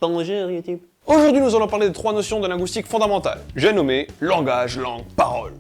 Bonjour YouTube. Aujourd'hui nous allons parler de trois notions de linguistique fondamentales. J'ai nommé langage, langue, parole.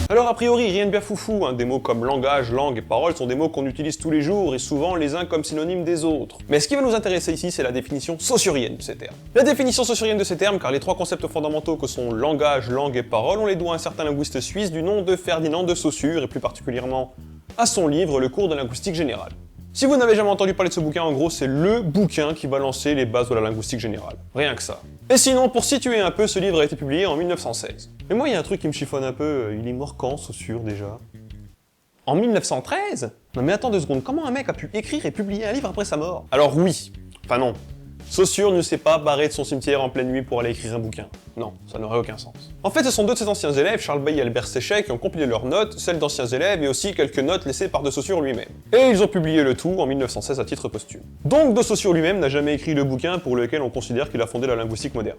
Alors a priori rien de bien foufou, des mots comme langage, langue et parole sont des mots qu'on utilise tous les jours et souvent les uns comme synonymes des autres. Mais ce qui va nous intéresser ici c'est la définition saussurienne de ces termes. La définition saussurienne de ces termes car les trois concepts fondamentaux que sont langage, langue et parole on les doit à un certain linguiste suisse du nom de Ferdinand de Saussure et plus particulièrement à son livre Le cours de linguistique générale. Si vous n'avez jamais entendu parler de ce bouquin, en gros, c'est LE bouquin qui va lancer les bases de la linguistique générale. Rien que ça. Et sinon, pour situer un peu, ce livre a été publié en 1916. Mais moi, il y a un truc qui me chiffonne un peu, il est mort quand, Saussure, déjà? En 1913? Non mais attends 2 secondes, comment un mec a pu écrire et publier un livre après sa mort? Alors oui, enfin non. Saussure ne s'est pas barré de son cimetière en pleine nuit pour aller écrire un bouquin. Non, ça n'aurait aucun sens. En fait, ce sont deux de ses anciens élèves, Charles Bailly et Albert Séchet, qui ont compilé leurs notes, celles d'anciens élèves et aussi quelques notes laissées par de Saussure lui-même. Et ils ont publié le tout en 1916 à titre posthume. Donc de Saussure lui-même n'a jamais écrit le bouquin pour lequel on considère qu'il a fondé la linguistique moderne.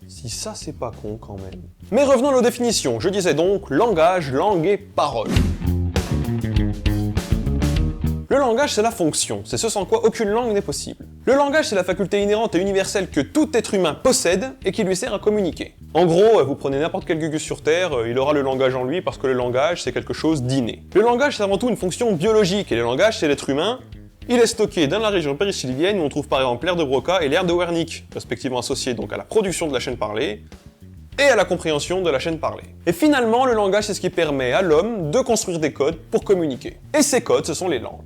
Si ça c'est pas con quand même. Mais revenons à nos définitions, je disais donc langage, langue et parole. Le langage, c'est la fonction, c'est ce sans quoi aucune langue n'est possible. Le langage, c'est la faculté inhérente et universelle que tout être humain possède et qui lui sert à communiquer. En gros, vous prenez n'importe quel gugus sur Terre, il aura le langage en lui parce que le langage, c'est quelque chose d'inné. Le langage, c'est avant tout une fonction biologique, et le langage, c'est l'être humain. Il est stocké dans la région périsylidienne où on trouve par exemple l'aire de Broca et l'aire de Wernicke, respectivement associés donc à la production de la chaîne parlée, et à la compréhension de la chaîne parlée. Et finalement, le langage, c'est ce qui permet à l'homme de construire des codes pour communiquer. Et ces codes, ce sont les langues.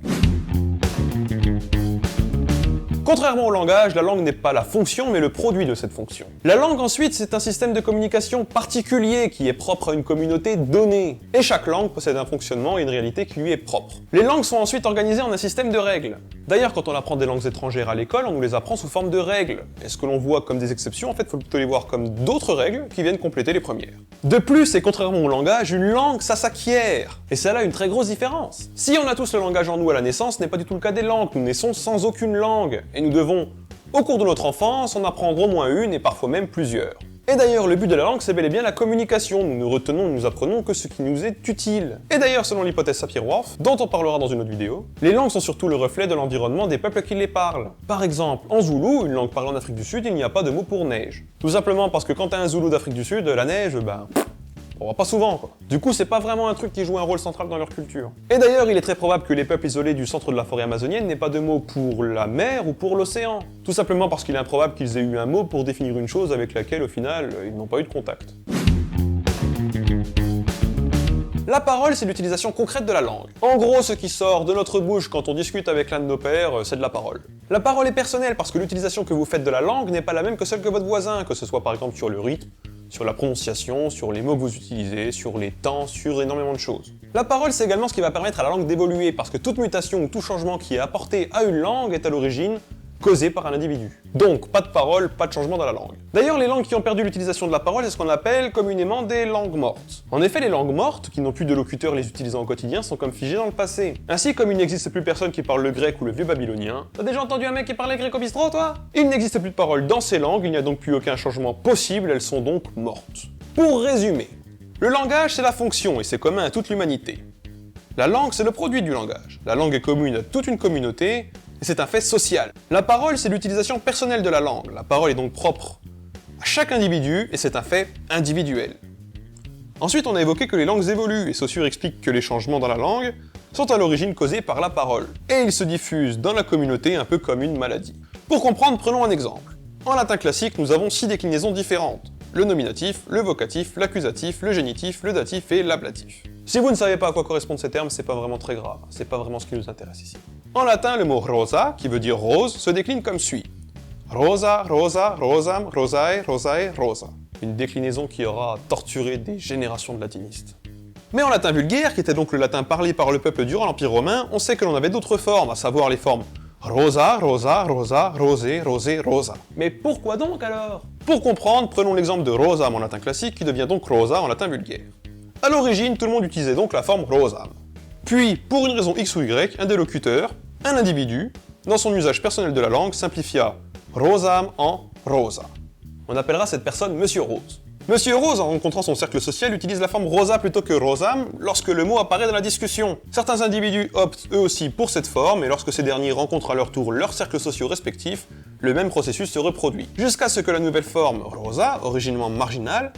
Contrairement au langage, la langue n'est pas la fonction, mais le produit de cette fonction. La langue, ensuite, c'est un système de communication particulier qui est propre à une communauté donnée. Et chaque langue possède un fonctionnement et une réalité qui lui est propre. Les langues sont ensuite organisées en un système de règles. D'ailleurs, quand on apprend des langues étrangères à l'école, on nous les apprend sous forme de règles. Et ce que l'on voit comme des exceptions, en fait, il faut plutôt les voir comme d'autres règles qui viennent compléter les premières. De plus, et contrairement au langage, une langue, ça s'acquiert. Et c'est là une très grosse différence. Si on a tous le langage en nous à la naissance, ce n'est pas du tout le cas des langues. Nous naissons sans aucune langue. Et nous devons, au cours de notre enfance, en apprendre au moins une et parfois même plusieurs. Et d'ailleurs, le but de la langue, c'est bel et bien la communication. Nous ne retenons, nous apprenons que ce qui nous est utile. Et d'ailleurs, selon l'hypothèse Sapir-Whorf, dont on parlera dans une autre vidéo, les langues sont surtout le reflet de l'environnement des peuples qui les parlent. Par exemple, en Zoulou, une langue parlée en Afrique du Sud, il n'y a pas de mot pour neige. Tout simplement parce que quand t'as un Zoulou d'Afrique du Sud, la neige, on voit pas souvent quoi. Du coup, c'est pas vraiment un truc qui joue un rôle central dans leur culture. Et d'ailleurs, il est très probable que les peuples isolés du centre de la forêt amazonienne n'aient pas de mot pour la mer ou pour l'océan. Tout simplement parce qu'il est improbable qu'ils aient eu un mot pour définir une chose avec laquelle, au final, ils n'ont pas eu de contact. La parole, c'est l'utilisation concrète de la langue. En gros, ce qui sort de notre bouche quand on discute avec l'un de nos pairs, c'est de la parole. La parole est personnelle parce que l'utilisation que vous faites de la langue n'est pas la même que celle que votre voisin, que ce soit par exemple sur le rythme, sur la prononciation, sur les mots que vous utilisez, sur les temps, sur énormément de choses. La parole, c'est également ce qui va permettre à la langue d'évoluer, parce que toute mutation ou tout changement qui est apporté à une langue est à l'origine causé par un individu. Donc, pas de parole, pas de changement dans la langue. D'ailleurs, les langues qui ont perdu l'utilisation de la parole, c'est ce qu'on appelle communément des langues mortes. En effet, les langues mortes, qui n'ont plus de locuteurs les utilisant au quotidien, sont comme figées dans le passé. Ainsi, comme il n'existe plus personne qui parle le grec ou le vieux babylonien, t'as déjà entendu un mec qui parlait grec au bistrot, toi? Il n'existe plus de parole dans ces langues, il n'y a donc plus aucun changement possible, elles sont donc mortes. Pour résumer, le langage, c'est la fonction, et c'est commun à toute l'humanité. La langue, c'est le produit du langage. La langue est commune à toute une communauté, et c'est un fait social. La parole, c'est l'utilisation personnelle de la langue. La parole est donc propre à chaque individu, et c'est un fait individuel. Ensuite, on a évoqué que les langues évoluent, et Saussure explique que les changements dans la langue sont à l'origine causés par la parole, et ils se diffusent dans la communauté un peu comme une maladie. Pour comprendre, prenons un exemple. En latin classique, nous avons 6 déclinaisons différentes. Le nominatif, le vocatif, l'accusatif, le génitif, le datif et l'ablatif. Si vous ne savez pas à quoi correspondent ces termes, c'est pas vraiment très grave, c'est pas vraiment ce qui nous intéresse ici. En latin, le mot rosa, qui veut dire rose, se décline comme suit. Rosa, rosa, rosam, rosae, rosae, rosa. Une déclinaison qui aura torturé des générations de latinistes. Mais en latin vulgaire, qui était donc le latin parlé par le peuple durant l'Empire romain, on sait que l'on avait d'autres formes, à savoir les formes rosa, rosa, rosa, rosé, rosé, rosa. Mais pourquoi donc alors? Pour comprendre, prenons l'exemple de rosam en latin classique qui devient donc rosa en latin vulgaire. A l'origine, tout le monde utilisait donc la forme rosam. Puis, pour une raison X ou Y, un des locuteurs, un individu, dans son usage personnel de la langue, simplifia rosam en rosa. On appellera cette personne Monsieur Rose. Monsieur Rose, en rencontrant son cercle social, utilise la forme rosa plutôt que rosam lorsque le mot apparaît dans la discussion. Certains individus optent eux aussi pour cette forme, et lorsque ces derniers rencontrent à leur tour leurs cercles sociaux respectifs, le même processus se reproduit. Jusqu'à ce que la nouvelle forme rosa, originellement marginale,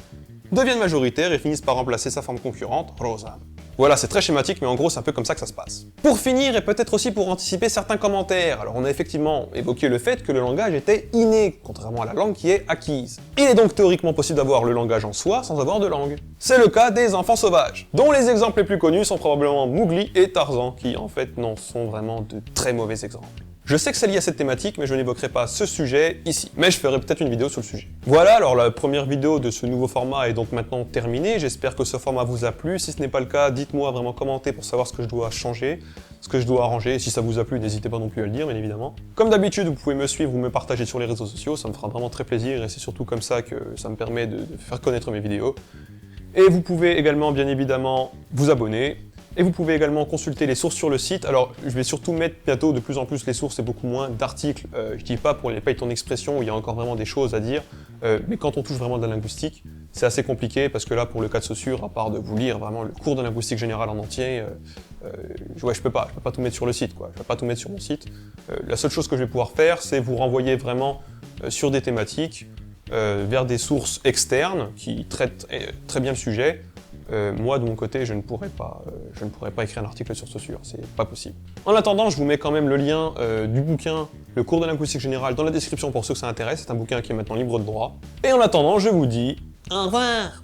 devienne majoritaire et finisse par remplacer sa forme concurrente, rosam. Voilà, c'est très schématique, mais en gros, c'est un peu comme ça que ça se passe. Pour finir, et peut-être aussi pour anticiper certains commentaires, alors on a effectivement évoqué le fait que le langage était inné, contrairement à la langue qui est acquise. Il est donc théoriquement possible d'avoir le langage en soi sans avoir de langue. C'est le cas des enfants sauvages, dont les exemples les plus connus sont probablement Mowgli et Tarzan, qui en fait n'en sont vraiment de très mauvais exemples. Je sais que c'est lié à cette thématique, mais je n'évoquerai pas ce sujet ici. Mais je ferai peut-être une vidéo sur le sujet. Voilà, alors la première vidéo de ce nouveau format est donc maintenant terminée. J'espère que ce format vous a plu. Si ce n'est pas le cas, dites-moi, vraiment commentez pour savoir ce que je dois changer, ce que je dois arranger. Si ça vous a plu, n'hésitez pas non plus à le dire, bien évidemment. Comme d'habitude, vous pouvez me suivre ou me partager sur les réseaux sociaux, ça me fera vraiment très plaisir et c'est surtout comme ça que ça me permet de faire connaître mes vidéos. Et vous pouvez également, bien évidemment, vous abonner. Et vous pouvez également consulter les sources sur le site. Alors, je vais surtout mettre bientôt de plus en plus les sources et beaucoup moins d'articles. Je dis pas pour les Python expressions où il y a encore vraiment des choses à dire, mais quand on touche vraiment de la linguistique, c'est assez compliqué parce que là, pour le cas de Saussure, à part de vous lire vraiment le cours de linguistique générale en entier, ouais, je peux pas tout mettre sur le site, quoi. Je peux pas tout mettre sur mon site. La seule chose que je vais pouvoir faire, c'est vous renvoyer vraiment sur des thématiques, vers des sources externes qui traitent très bien le sujet. Moi, de mon côté, je ne pourrais pas écrire un article sur Saussure, c'est pas possible. En attendant, je vous mets quand même le lien du bouquin, le cours de linguistique générale, dans la description pour ceux que ça intéresse. C'est un bouquin qui est maintenant libre de droit. Et en attendant, je vous dis au revoir.